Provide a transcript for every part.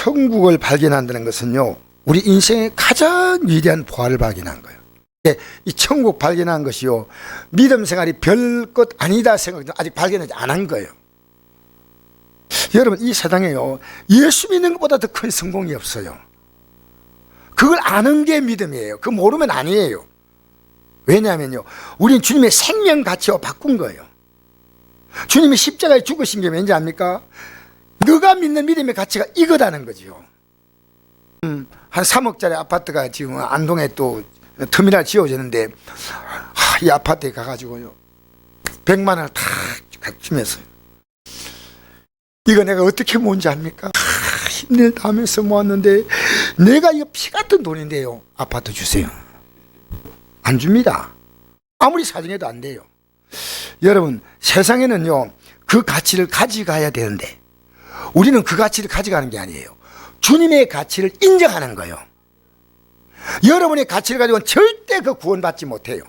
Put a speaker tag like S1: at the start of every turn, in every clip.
S1: 천국을 발견한다는 것은요, 우리 인생의 가장 위대한 보화를 발견한 거예요. 이 천국 발견한 것이요, 믿음 생활이 별것 아니다 생각도 아직 발견하지 않은 거예요. 여러분, 이 세상에요, 예수 믿는 것보다 더 큰 성공이 없어요. 그걸 아는 게 믿음이에요. 그거 모르면 아니에요. 왜냐하면요, 우리는 주님의 생명 가치와 바꾼 거예요. 주님이 십자가에 죽으신 게 왠지 압니까? 너가 믿는 믿음의 가치가 이거다는 거죠. 한 3억짜리 아파트가 지금 안동에 또 터미널 지어졌는데, 이 아파트에 가가지고요, 100만 원을 다 주면서, 이거 내가 어떻게 모은지 압니까? 힘들다 하면서 모았는데, 내가 이거 피 같은 돈인데요, 아파트 주세요. 안 줍니다. 아무리 사정해도 안 돼요. 여러분, 세상에는요, 그 가치를 가져가야 되는데, 우리는 그 가치를 가져가는 게 아니에요. 주님의 가치를 인정하는 거예요. 여러분의 가치를 가지고는 절대 그 구원받지 못해요.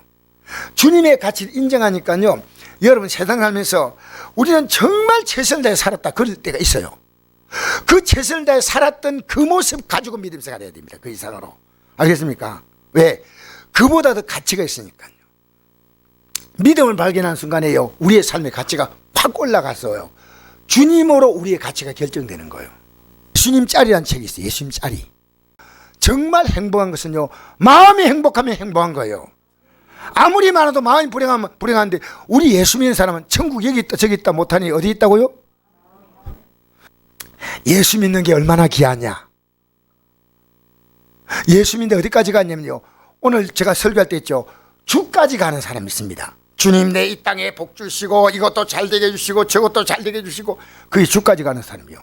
S1: 주님의 가치를 인정하니까요, 여러분 세상 살면서 우리는 정말 최선을 다해 살았다 그럴 때가 있어요. 그 최선을 다해 살았던 그 모습 가지고 믿음 생활 해야 됩니다. 그 이상으로. 알겠습니까? 왜? 그보다 더 가치가 있으니까요. 믿음을 발견한 순간에요, 우리의 삶의 가치가 확 올라갔어요. 주님으로 우리의 가치가 결정되는 거예요. 예수님 짤이라는 책이 있어요. 예수님 짤이. 정말 행복한 것은요, 마음이 행복하면 행복한 거예요. 아무리 많아도 마음이 불행하면 불행한데, 우리 예수 믿는 사람은 천국 여기 있다 저기 있다 못하니 어디 있다고요? 예수 믿는 게 얼마나 귀하냐. 예수 믿는데 어디까지 갔냐면요, 오늘 제가 설교할 때 있죠, 주까지 가는 사람이 있습니다. 주님, 내 이 땅에 복 주시고 이것도 잘 되게 해주시고 저것도 잘 되게 해주시고, 그게 주까지 가는 사람이요.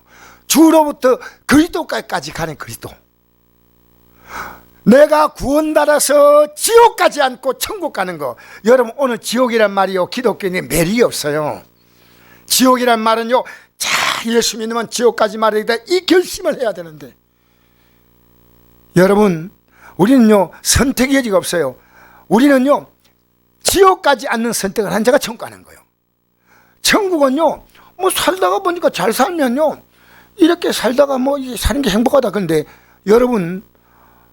S1: 주로부터 그리스도까지 가는 그리스도. 내가 구원받아서 지옥까지 않고 천국 가는 거. 여러분, 오늘 지옥이란 말이요, 기독교인의 매력이 없어요. 지옥이란 말은요, 자, 예수 믿으면 지옥까지 말해야 돼, 이 결심을 해야 되는데, 여러분, 우리는요 선택의 여지가 없어요. 우리는요 지옥까지 않는 선택을 한 자가 천국 가는 거예요. 천국은요, 뭐 살다가 보니까 잘 살면요, 이렇게 살다가 뭐 사는 게 행복하다. 근데 여러분,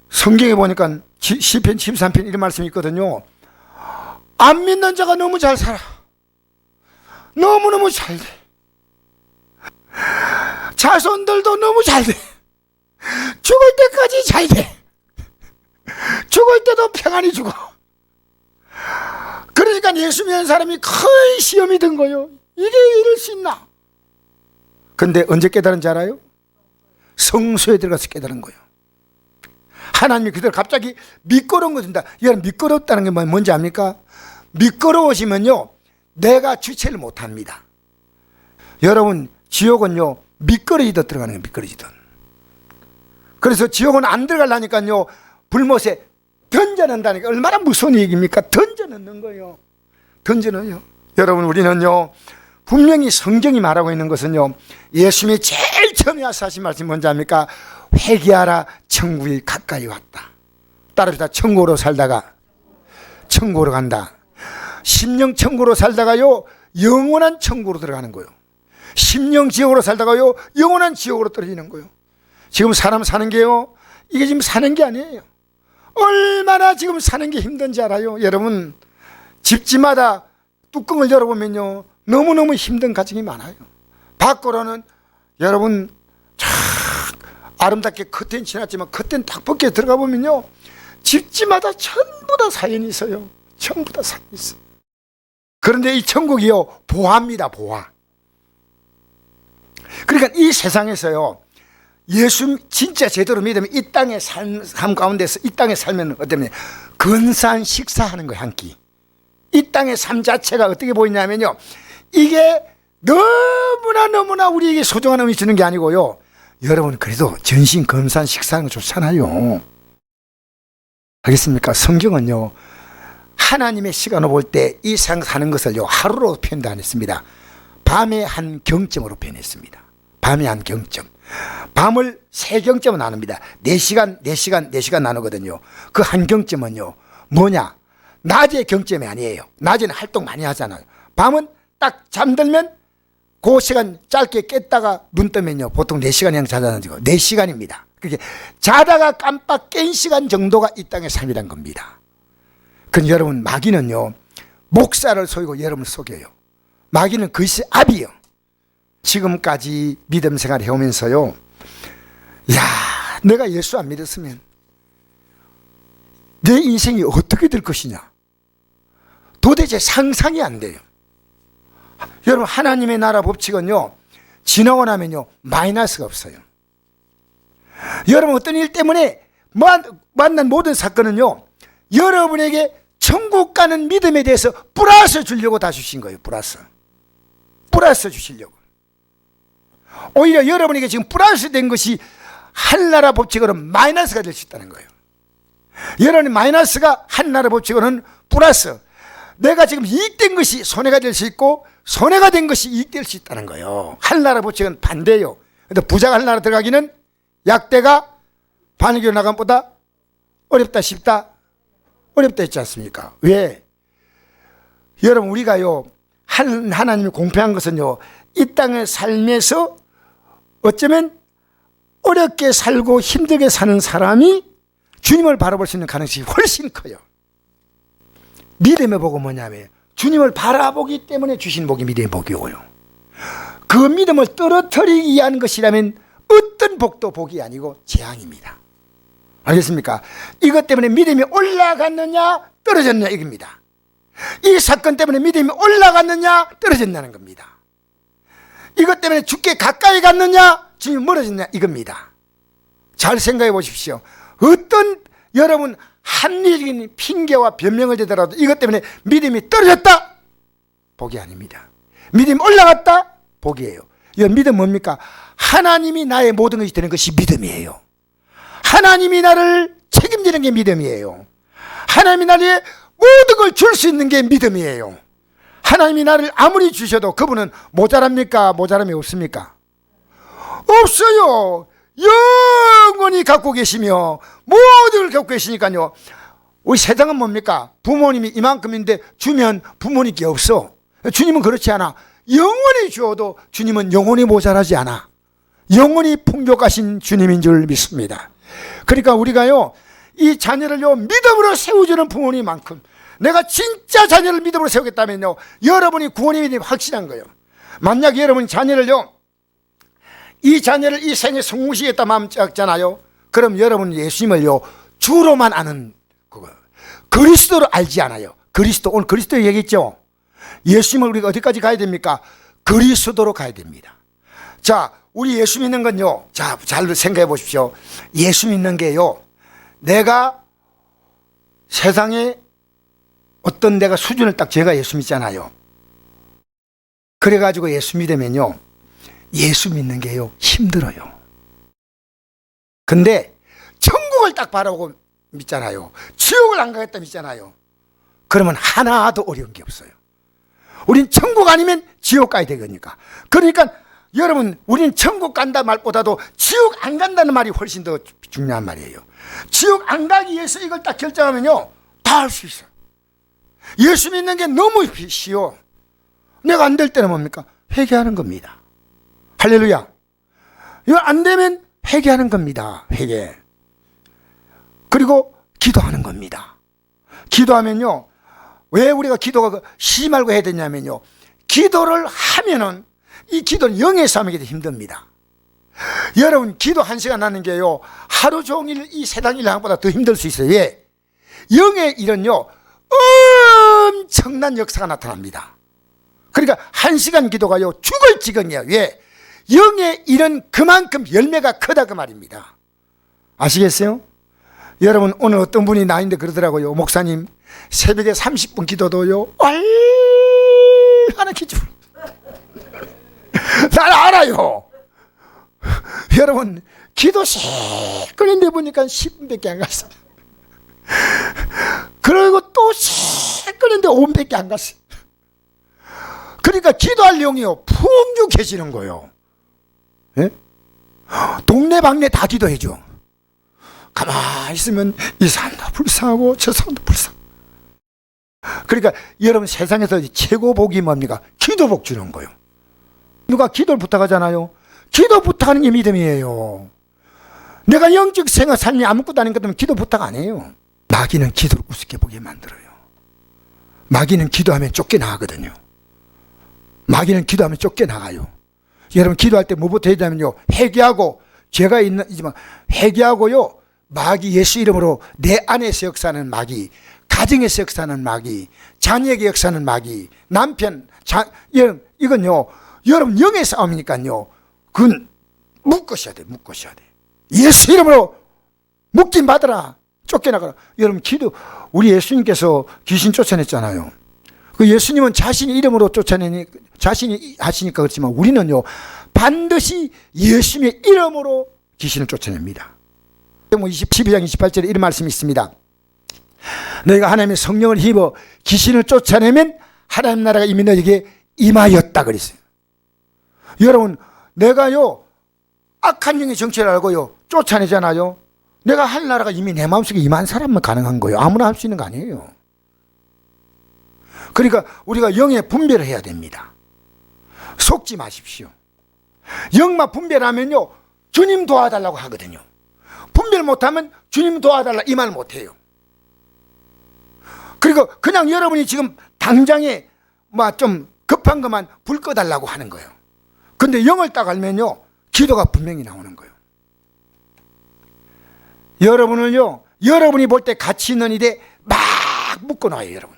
S1: 성경에 보니까 시편 13편 이런 말씀이 있거든요. 안 믿는 자가 너무 잘 살아. 너무너무 잘 돼. 자손들도 너무 잘 돼. 죽을 때까지 잘 돼. 죽을 때도 평안히 죽어. 그러니까 예수 믿는 사람이 거의 시험이 든 거예요. 이게 이럴 수 있나? 근데 언제 깨달은지 알아요? 성소에 들어가서 깨달은 거예요. 하나님이 그대로 갑자기 미끄러운 거 준다. 여러분, 미끄럽다는 게 뭔지 압니까? 미끄러우시면요, 내가 주체를 못합니다. 여러분, 지옥은요 미끄러지듯 들어가는 거예요. 미끄러지듯. 그래서 지옥은 안 들어가려니까요, 불못에 던져넣는다니까. 얼마나 무서운 얘기입니까? 던져넣는 거예요. 던져넣어요. 여러분, 우리는요 분명히 성경이 말하고 있는 것은요, 예수님이 제일 처음에 와서 하신 말씀이 뭔지 압니까? 회개하라, 천국이 가까이 왔다. 따라합시다. 천국으로 살다가 천국으로 간다. 심령 천국으로 살다가요, 영원한 천국으로 들어가는 거예요. 심령 지옥으로 살다가요, 영원한 지옥으로 떨어지는 거예요. 지금 사람 사는 게요, 이게 지금 사는 게 아니에요. 얼마나 지금 사는 게 힘든지 알아요? 여러분, 집집마다 뚜껑을 열어보면요, 너무너무 힘든 가정이 많아요. 밖으로는 여러분 쫙 아름답게 커튼 치놨지만, 커튼 딱 벗겨 들어가 보면요, 집집마다 전부 다 사연이 있어요. 전부 다 사연이 있어요. 그런데 이 천국이요, 보화입니다. 보화. 그러니까 이 세상에서요, 예수 진짜 제대로 믿으면 이 땅의 삶 가운데서, 이 땅에 살면 어떠면 근사한 식사하는 거예요. 한 끼. 이 땅의 삶 자체가 어떻게 보이냐면요, 이게 너무나 우리에게 소중한 의미 주는 게 아니고요, 여러분, 그래도 전신 근사한 식사하는 거 좋잖아요. 알겠습니까? 성경은요, 하나님의 시간을 볼 때 이 세상 사는 것을요, 하루로 표현도 안 했습니다. 밤의 한 경점으로 표현했습니다. 밤의 한 경점. 밤을 세 경점으로 나눕니다. 4시간 나누거든요. 그 한 경점은요, 뭐냐? 낮의 경점이 아니에요. 낮에는 활동 많이 하잖아요. 밤은 딱 잠들면 그 시간 짧게 깼다가 눈 뜨면요 보통 4시간 이상 자다는 거 4시간입니다. 그게 자다가 깜빡 깬 시간 정도가 이 땅의 삶이란 겁니다. 그럼 여러분, 마귀는요 목사를 속이고 여러분을 속여요. 마귀는 그것이 압이요. 지금까지 믿음 생활 해오면서요, 야, 내가 예수 안 믿었으면 내 인생이 어떻게 될 것이냐, 도대체 상상이 안 돼요. 여러분, 하나님의 나라 법칙은요 지나고 나면요 마이너스가 없어요. 여러분, 어떤 일 때문에 만난 모든 사건은요 여러분에게 천국 가는 믿음에 대해서 플러스 주려고 다 주신 거예요. 플러스 주시려고. 오히려 여러분에게 지금 플러스 된 것이 한나라 법칙으로 마이너스가 될 수 있다는 거예요. 여러분의 마이너스가 한나라 법칙으로는 플러스, 내가 지금 이익된 것이 손해가 될 수 있고 손해가 된 것이 이익될 수 있다는 거예요. 한나라 법칙은 반대예요. 근데 부자가 한나라 들어가기는 약대가 반역으로 나간 보다 어렵다 쉽다? 어렵다 했지 않습니까? 왜? 여러분, 우리가요 하나님이 공평한 것은요 이 땅의 삶에서 어쩌면 어렵게 살고 힘들게 사는 사람이 주님을 바라볼 수 있는 가능성이 훨씬 커요. 믿음의 복은 뭐냐면 주님을 바라보기 때문에 주신 복이 믿음의 복이고요, 그 믿음을 떨어뜨리기 위한 것이라면 어떤 복도 복이 아니고 재앙입니다. 알겠습니까? 이것 때문에 믿음이 올라갔느냐 떨어졌느냐 이겁니다. 이 사건 때문에 믿음이 올라갔느냐 떨어졌냐는 겁니다. 이것 때문에 주께 가까이 갔느냐 주님이 멀어졌느냐 이겁니다. 잘 생각해 보십시오. 어떤 여러분 합리적인 핑계와 변명을 대더라도 이것 때문에 믿음이 떨어졌다? 복이 아닙니다. 믿음이 올라갔다? 복이에요. 이 믿음 뭡니까? 하나님이 나의 모든 것이 되는 것이 믿음이에요. 하나님이 나를 책임지는 게 믿음이에요. 하나님이 나의 모든 걸 줄 수 있는 게 믿음이에요. 하나님이 나를 아무리 주셔도 그분은 모자랍니까? 모자람이 없습니까? 없어요. 영원히 갖고 계시며 모든 걸 갖고 계시니까요. 우리 세상은 뭡니까? 부모님이 이만큼인데 주면 부모님께 없어. 주님은 그렇지 않아. 영원히 주어도 주님은 영원히 모자라지 않아. 영원히 풍족하신 주님인 줄 믿습니다. 그러니까 우리가요 이 자녀를요 믿음으로 세워주는 부모님만큼 내가 진짜 자녀를 믿음으로 세우겠다면요 여러분이 구원이 확실한 거예요. 만약 여러분이 자녀를요 이 자녀를 이 생에 성공시키겠다 마음 짝잖아요. 그럼 여러분 예수님을요 주로만 아는 그거, 그리스도로 알지 않아요. 그리스도, 오늘 그리스도 얘기했죠. 예수님을 우리가 어디까지 가야 됩니까? 그리스도로 가야 됩니다. 자, 우리 예수 믿는 건요, 자, 잘 생각해 보십시오. 예수 믿는 게요, 내가 세상에 어떤 내가 수준을 딱 제가 예수 믿잖아요. 그래가지고 예수 믿으면요, 예수 믿는 게요, 힘들어요. 근데 천국을 딱 바라고 믿잖아요. 지옥을 안 가겠다 믿잖아요. 그러면 하나도 어려운 게 없어요. 우린 천국 아니면 지옥 가야 되니까. 그러니까 여러분, 우린 천국 간다 말보다도 지옥 안 간다는 말이 훨씬 더 중요한 말이에요. 지옥 안 가기 위해서 이걸 딱 결정하면요 다 할 수 있어요. 예수 믿는 게 너무 쉬워. 내가 안 될 때는 뭡니까? 회개하는 겁니다. 할렐루야. 이거 안 되면 회개하는 겁니다. 회개. 그리고 기도하는 겁니다. 기도하면요, 왜 우리가 기도가 쉬지 말고 해야 되냐면요, 기도를 하면은 이 기도는 영의 싸움이기 때문에 힘듭니다. 여러분, 기도 1시간 하는 게요 하루 종일 이 세상 일 하는 것보다 더 힘들 수 있어요. 왜? 영의 일은요 엄청난 역사가 나타납니다. 그러니까 1시간 기도가요 죽을 지경이에요. 왜? 영의 일은 그만큼 열매가 크다 그 말입니다. 아시겠어요? 여러분, 오늘 어떤 분이 나인데 그러더라고요. 목사님, 새벽에 30분 기도도요 얼마나 기죠. 날 알아요. 여러분, 기도 시끄러운데 보니까 10분밖에 안 갔어요. 그리고 또 시끄러운데 5분밖에 안 갔어요. 그러니까 기도할 영이요 풍족해지는 거예요. 예? 동네방네 다 기도해줘. 가만히 있으면 이 사람도 불쌍하고 저 사람도 불쌍하고. 그러니까 여러분, 세상에서 최고 복이 뭡니까? 기도복 주는 거예요. 누가 기도를 부탁하잖아요. 기도 부탁하는 게 믿음이에요. 내가 영적 생활 삶이 아무것도 아닌 것 때문에 기도 부탁 안 해요. 마귀는 기도를 우습게 보게 만들어요. 마귀는 기도하면 쫓겨나가거든요. 마귀는 기도하면 쫓겨나가요. 여러분 기도할 때 뭐부터 해야 되냐면요, 회개하고, 죄가 있지만 회개하고요, 마귀 예수 이름으로 내 안에서 역사하는 마귀, 가정에서 역사하는 마귀, 자녀에게 역사하는 마귀, 남편, 이건요 여러분 영의 싸움이니까요, 그건 묶으셔야 돼. 묶으셔야 돼. 예수 이름으로 묶임 받으라, 쫓겨나가라. 여러분 기도, 우리 예수님께서 귀신 쫓아냈잖아요. 그 예수님은 자신 이름으로 쫓아내니 자신이 하시니까 그렇지만 우리는요 반드시 예수님의 이름으로 귀신을 쫓아냅니다. 12장 28절에 이런 말씀이 있습니다. 너희가 하나님의 성령을 힘입어 귀신을 쫓아내면 하나님 나라가 이미 너희에게 임하였다 그랬어요. 여러분 내가요 악한 영의 정체를 알고요 쫓아내잖아요. 내가 할 나라가 이미 내 마음속에 임한 사람만 가능한 거예요. 아무나 할 수 있는 거 아니에요. 그러니까 우리가 영의 분별을 해야 됩니다. 속지 마십시오. 영만 분별하면요 주님 도와달라고 하거든요. 분별 못하면 주님 도와달라 이 말 못해요. 그리고 그냥 여러분이 지금 당장에 좀 급한 것만 불 꺼달라고 하는 거예요. 근데 영을 딱 알면요 기도가 분명히 나오는 거예요. 여러분을요 여러분이 볼 때 가치 있는 일에 막 묶어놔요. 여러분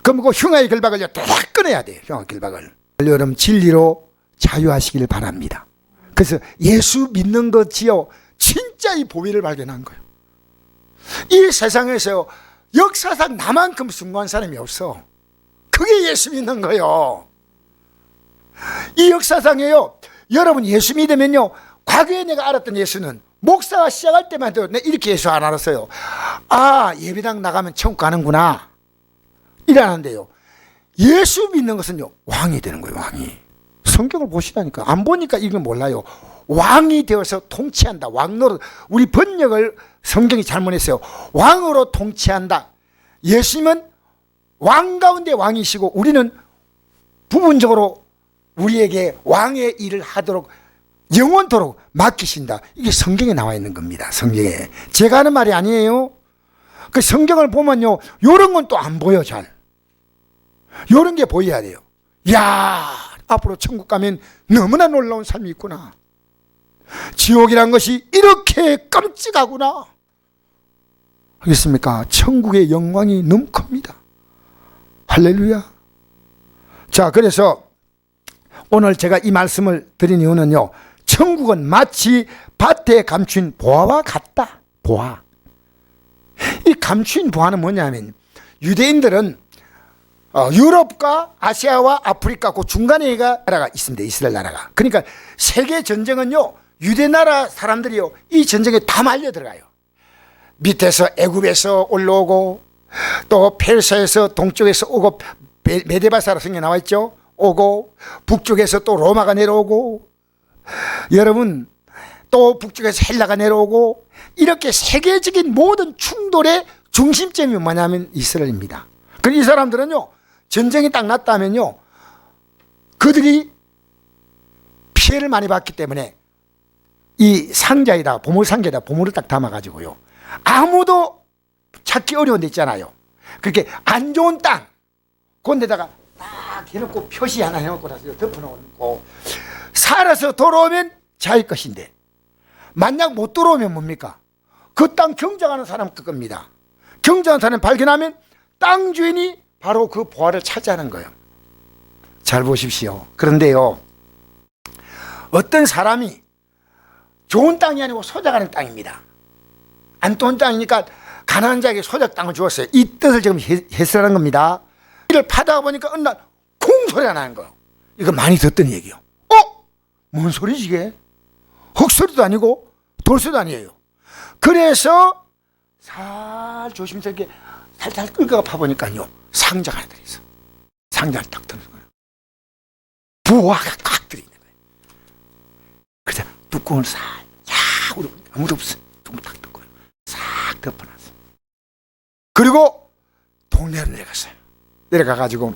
S1: 그럼 그 흉악의 결박을요 다 끊어야 돼요. 흉악의 결박을. 여러분 진리로 자유하시길 바랍니다. 그래서 예수 믿는 것이요 진짜 이 보배를 발견한 거예요. 이 세상에서 역사상 나만큼 숭고한 사람이 없어. 그게 예수 믿는 거예요. 이 역사상에요 여러분 예수 믿으면요 과거에 내가 알았던 예수는 목사가 시작할 때만 해도 내가 이렇게 예수 안 알았어요. 아 예배당 나가면 천국 가는구나 이러는데요 예수 믿는 것은요 왕이 되는 거예요. 왕이. 성경을 보시다니까. 안 보니까 이걸 몰라요. 왕이 되어서 통치한다. 왕노릇. 우리 번역을 성경이 잘못했어요. 왕으로 통치한다. 예수님은 왕 가운데 왕이시고 우리는 부분적으로 우리에게 왕의 일을 하도록 영원토록 맡기신다. 이게 성경에 나와 있는 겁니다. 성경에. 제가 하는 말이 아니에요. 그 성경을 보면요 요런 건 또 안 보여. 잘 요런 게 보여야 돼요. 야 앞으로 천국 가면 너무나 놀라운 삶이 있구나. 지옥이란 것이 이렇게 끔찍하구나. 알겠습니까? 천국의 영광이 너무 큽니다. 할렐루야. 자 그래서 오늘 제가 이 말씀을 드린 이유는요 천국은 마치 밭에 감춘 보화와 같다. 보화. 이 감춘 보화는 뭐냐면 유대인들은 유럽과 아시아와 아프리카 그 중간에 나라가 있습니다. 이스라엘 나라가. 그러니까 세계 전쟁은요 유대 나라 사람들이요 이 전쟁에 다 말려 들어가요. 밑에서 애굽에서 올라오고 또 페르시아에서 동쪽에서 오고 메데바사라 성경에 나와 있죠. 오고 북쪽에서 또 로마가 내려오고 여러분 또 북쪽에서 헬라가 내려오고 이렇게 세계적인 모든 충돌의 중심점이 뭐냐면 이스라엘입니다. 그럼 이 사람들은요 전쟁이 딱 났다면요 그들이 피해를 많이 받기 때문에 이 상자에다가 보물 상자에다 보물을 딱 담아가지고요 아무도 찾기 어려운 데 있잖아요. 그렇게 안 좋은 땅 그런데다가 딱 해놓고 표시 하나 해놓고 나서 덮어놓고 살아서 돌아오면 자기 것인데 만약 못 돌아오면 뭡니까? 그 땅 경작하는 사람 겁니다. 경작하는 사람 발견하면 땅 주인이 바로 그 보화를 차지하는 거예요. 잘 보십시오. 그런데요 어떤 사람이 좋은 땅이 아니고 소작하는 땅입니다. 안 좋은 땅이니까 가난한 자에게 소작 땅을 주었어요. 이 뜻을 지금 해설하는 겁니다. 이를 파다가 보니까 어느 날 쿵 소리가 나는 거예요. 이거 많이 듣던 얘기요. 뭔 소리지 이게? 흙소리도 아니고 돌소리도 아니에요. 그래서 살 조심스럽게 살살 끌고 파보니까요 상자가 하나 들어있어. 상자를 딱 들어있는 거예요. 부화가 꽉 들어있는 거예요. 그래서 뚜껑을 싹 우리 아무도 없어. 뚜껑을 딱 덮고요. 싹 덮어놨어. 그리고 동네로 내려갔어요. 내려가가지고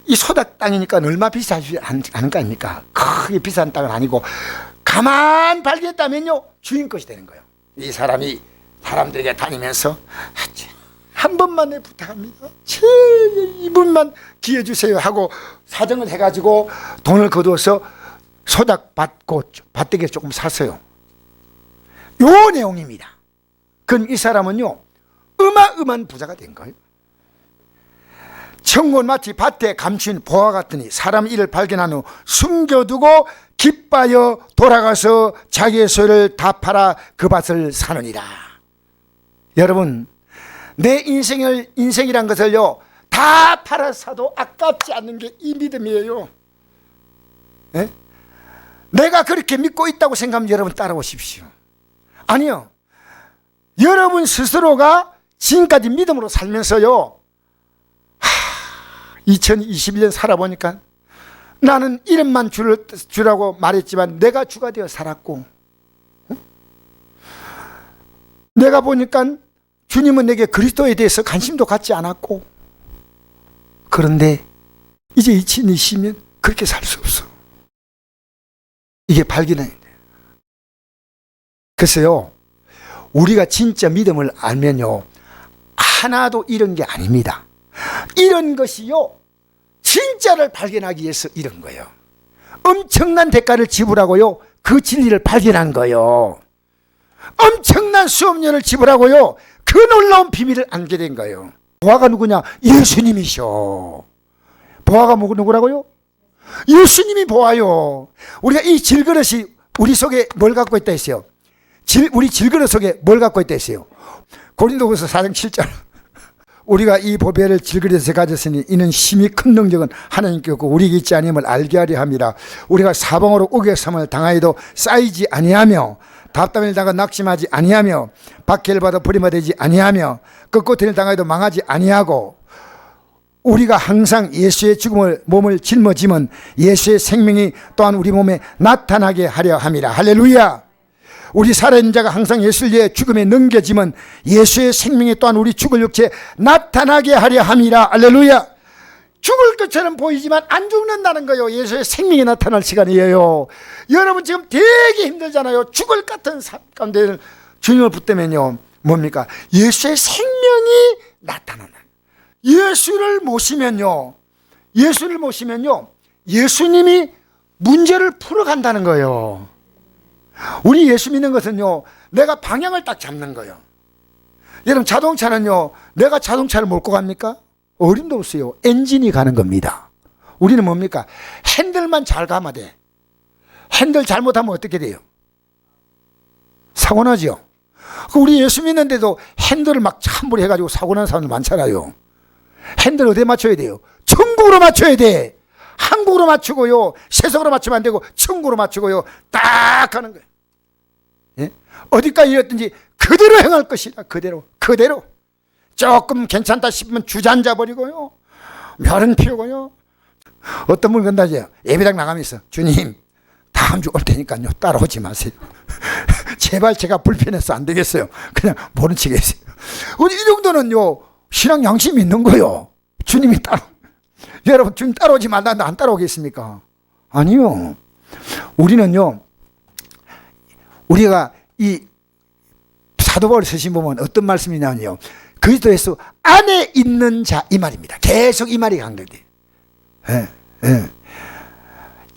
S1: 이 소닭 땅이니까 얼마 비싸지 않은 거 아닙니까? 크게 비싼 땅은 아니고 가만 발견했다면요 주인 것이 되는 거예요. 이 사람이 사람들에게 다니면서 한 번만 내 부탁합니다. 이분만 기회 주세요 하고 사정을 해가지고 돈을 거두어서 소닭 밭대기를 조금 샀어요. 요 내용입니다. 그럼 이 사람은요 어마어마한 부자가 된 거예요. 천군 마치 밭에 감춘 보화 같으니 사람 이를 발견한 후 숨겨두고 기뻐하여 돌아가서 자기의 소유를 다 팔아 그 밭을 사느니라. 여러분, 내 인생이란 것을요 다 팔아 사도 아깝지 않는 게 이 믿음이에요. 예? 내가 그렇게 믿고 있다고 생각하면 여러분 따라오십시오. 아니요, 여러분 스스로가 지금까지 믿음으로 살면서요 2021년 살아보니까 나는 이름만 주라고 말했지만 내가 주가 되어 살았고, 내가 보니까 주님은 내게 그리스도에 대해서 관심도 갖지 않았고, 그런데 이제 2020년 그렇게 살 수 없어. 이게 발견해야 돼. 글쎄요, 우리가 진짜 믿음을 알면요 하나도 이런 게 아닙니다. 이런 것이요 진짜를 발견하기 위해서 이런 거예요. 엄청난 대가를 지불하고요 그 진리를 발견한 거예요. 엄청난 수업료를 지불하고요 그 놀라운 비밀을 알게 된 거예요. 보아가 누구냐? 예수님이셔. 보아가 누구라고요? 예수님이 보아요. 우리가 이 질그릇이 우리 속에 뭘 갖고 있다 했어요? 우리 질그릇 속에 뭘 갖고 있다 했어요? 고린도후서 4장 7절. 우리가 이 보배를 질그릇에 가졌으니 이는 심히 큰 능력은 하나님께 없고 우리에게 있지 아니함을 알게 하려 함이라. 우리가 사방으로 우겨섬을 당하여도 쌓이지 아니하며 답답을 당하 낙심하지 아니하며 박해를 받아 버림받지 아니하며 끄고틀을 당하여도 망하지 아니하고, 우리가 항상 예수의 죽음을 몸을 짊어지면 예수의 생명이 또한 우리 몸에 나타나게 하려 함이라. 할렐루야. 우리 살아있는 자가 항상 예수의 죽음에 넘겨지면 예수의 생명이 또한 우리 죽을 육체에 나타나게 하려 함이라. 할렐루야. 죽을 것처럼 보이지만 안 죽는다는 거예요. 예수의 생명이 나타날 시간이에요. 여러분 지금 되게 힘들잖아요. 죽을 것 같은 삶 가운데 주님을 붙들면요 뭡니까? 예수의 생명이 나타나는. 예수를 모시면요 예수님이 문제를 풀어간다는 거예요. 우리 예수 믿는 것은요 내가 방향을 딱 잡는 거예요. 여러분 자동차는요 내가 자동차를 몰고 갑니까? 어림도 없어요. 엔진이 가는 겁니다. 우리는 뭡니까? 핸들만 잘 가면 돼. 핸들 잘못하면 어떻게 돼요? 사고 나죠. 우리 예수 믿는데도 핸들을 막 함부로 해가지고 사고 나는 사람들 많잖아요. 핸들 어디에 맞춰야 돼요? 천국으로 맞춰야 돼. 한국으로 맞추고요 세상으로 맞추면 안 되고 천국으로 맞추고요 딱 가는 거예요. 예? 어디까지 이랬든지 그대로 행할 것이다. 그대로 조금 괜찮다 싶으면 주저앉아 버리고요 멸은 피우고요. 어떤 분은 건다죠. 예배당 나가면서 주님 다음 주 올 테니까요 따라오지 마세요. 제발 제가 불편해서 안 되겠어요. 그냥 모른 척 했어요. 이 정도는요 신앙 양심이 있는 거예요. 주님이 여러분 주님 따라오지 말라 안 따라오겠습니까? 아니요. 우리는요 우리가 이 사도 바울 서신 보면 어떤 말씀이냐면요 그리스도 예수 안에 있는 자 이 말입니다. 계속 이 말이 강조돼요.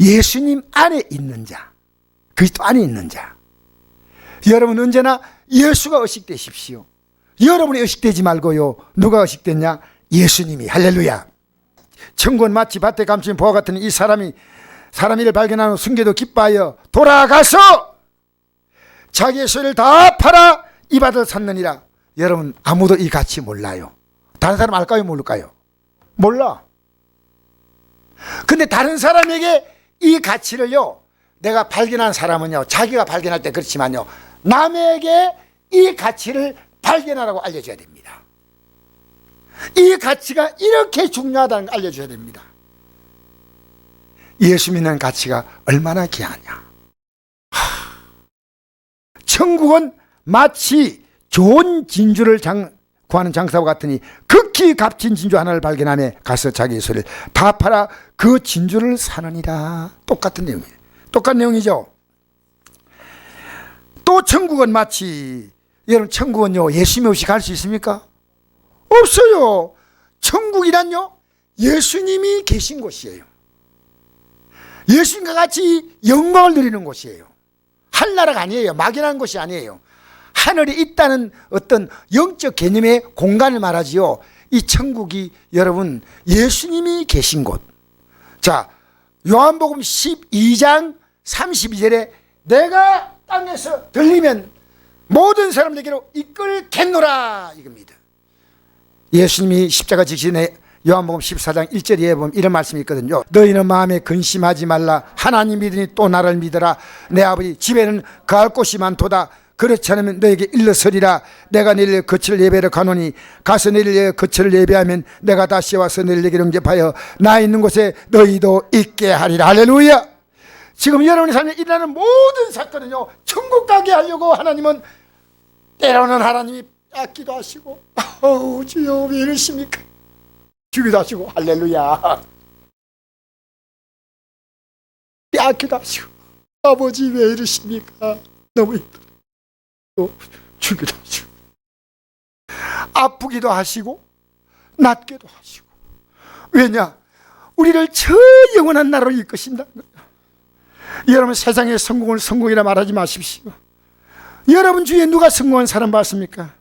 S1: 예수님 안에 있는 자, 그리스도 안에 있는 자. 여러분 언제나 예수가 의식되십시오. 여러분이 의식되지 말고요 누가 의식됐냐? 예수님이. 할렐루야. 천군 마치 밭에 감춘 보화 같은 이 사람이 사람 일을 발견한 후 숨겨도 기뻐하여 돌아가서 자기의 소유를 다 팔아 이 밭을 샀느니라. 여러분 아무도 이 가치 몰라요. 다른 사람 알까요 모를까요? 몰라. 근데 다른 사람에게 이 가치를요 내가 발견한 사람은요 자기가 발견할 때 그렇지만요 남에게 이 가치를 발견하라고 알려줘야 됩니다. 이 가치가 이렇게 중요하다는 걸 알려줘야 됩니다. 예수 믿는 가치가 얼마나 귀하냐. 천국은 마치 좋은 진주를 구하는 장사와 같으니 극히 값진 진주 하나를 발견하며 가서 자기의 소리를 다 팔아 그 진주를 사느니라. 똑같은 내용이에요. 똑같은 내용이죠. 또 천국은 마치, 여러분 천국은요 예수님 없이 갈 수 있습니까? 없어요. 천국이란요 예수님이 계신 곳이에요. 예수님과 같이 영광을 누리는 곳이에요. 한나라가 아니에요. 막연한 곳이 아니에요. 하늘이 있다는 어떤 영적 개념의 공간을 말하지요. 이 천국이 여러분 예수님이 계신 곳. 자, 요한복음 12장 32절에 내가 땅에서 들리면 모든 사람들에게로 이끌겠노라 이겁니다. 예수님이 십자가 직전에 요한복음 14장 1절에 보면 이런 말씀이 있거든요. 너희는 마음에 근심하지 말라. 하나님 믿으니 또 나를 믿어라. 내 아버지 집에는 거할 곳이 많도다. 그렇지 않으면 너에게 일러서리라. 내가 너희를 거처를 예배하러 가노니 가서 너희를 거처를 예배하면 내가 다시 와서 너희에게 영접하여 나 있는 곳에 너희도 있게 하리라. 할렐루야. 지금 여러분의 삶에 일어나는 모든 사건은요 천국 가게 하려고 하나님은 때로는 하나님이 뺏기도 하시고 주여 왜 이러십니까? 주기도 하시고 할렐루야. 뺏기도 하시고 아버지 왜 이러십니까? 너무 힘들어. 또 주기도 하시고 아프기도 하시고 낫게도 하시고. 왜냐? 우리를 저 영원한 나라로 이끄신다는 거예요. 여러분 세상의 성공을 성공이라 말하지 마십시오. 여러분 주위에 누가 성공한 사람 봤습니까?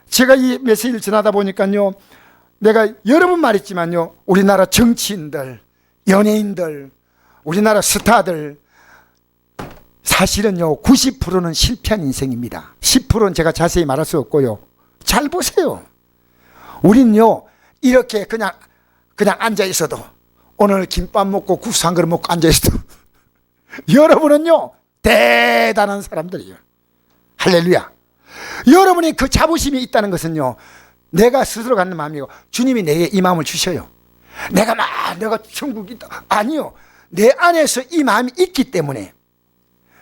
S1: 제가 이 메시지를 전하다 보니까요 내가 여러 번 말했지만요 우리나라 정치인들, 연예인들, 우리나라 스타들 사실은요 90%는 실패한 인생입니다. 10%는 제가 자세히 말할 수 없고요. 잘 보세요. 우린요 이렇게 그냥 앉아 있어도 오늘 김밥 먹고 국수 한 그릇 먹고 앉아 있어도 여러분은요 대단한 사람들이에요. 할렐루야. 여러분이 그 자부심이 있다는 것은요 내가 스스로 갖는 마음이고 주님이 내게 이 마음을 주셔요. 내가 천국이 있다 아니요 내 안에서 이 마음이 있기 때문에.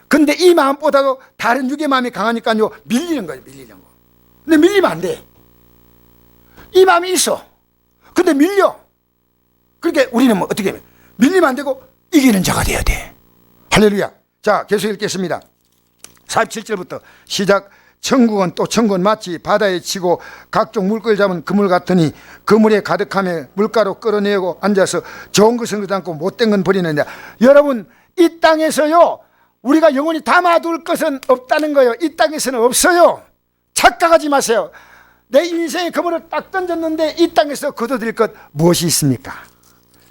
S1: 근데 이 마음보다도 다른 육의 마음이 강하니까요 밀리는 거예요. 밀리는 거. 근데 밀리면 안 돼. 이 마음이 있어. 근데 밀려. 그러니까 우리는 뭐 어떻게 하면 밀리면 안 되고 이기는 자가 돼야 돼. 할렐루야. 자 계속 읽겠습니다. 47절부터 시작. 천국은 또 천국은 마치 바다에 치고 각종 물고기를 잡은 그물 같으니 그물에 가득하며 물가로 끌어내고 앉아서 좋은 것은 그렇지 않고 못된 건 버리느냐. 여러분 이 땅에서요 우리가 영원히 담아둘 것은 없다는 거예요. 이 땅에서는 없어요. 착각하지 마세요. 내 인생의 그물을 딱 던졌는데 이 땅에서 거둬들일 것 무엇이 있습니까?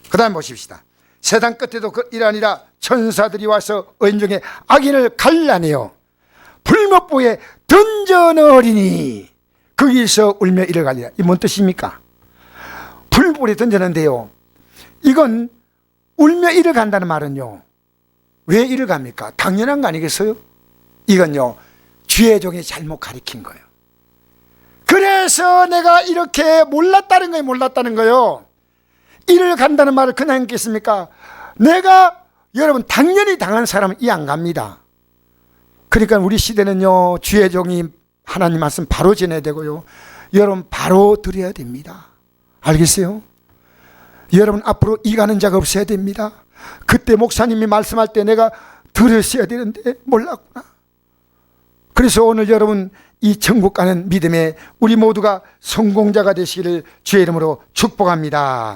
S1: 그 다음 보십시다. 세상 끝에도 이러하니라. 천사들이 와서 의인중에 악인을 갈라내어 불못보에 던져넣으리니 거기서 울며 이를 갈리라. 이 뭔 뜻입니까? 불못보에 던져넣는데요 이건 울며 이를 간다는 말은요 왜 이를 갑니까? 당연한 거 아니겠어요? 이건요 주의 종이 잘못 가리킨 거예요. 그래서 내가 이렇게 몰랐다는 거예요. 이를 간다는 말을 그냥 했겠습니까? 내가 여러분 당연히 당한 사람은 이 안 갑니다. 그러니까 우리 시대는요 주의 종이 하나님 말씀 바로 전해야 되고요 여러분 바로 드려야 됩니다. 알겠어요? 여러분 앞으로 이가는 자가 없어야 됩니다. 그때 목사님이 말씀할 때 내가 들었어야 되는데 몰랐구나. 그래서 오늘 여러분 이 천국 가는 믿음에 우리 모두가 성공자가 되시기를 주의 이름으로 축복합니다.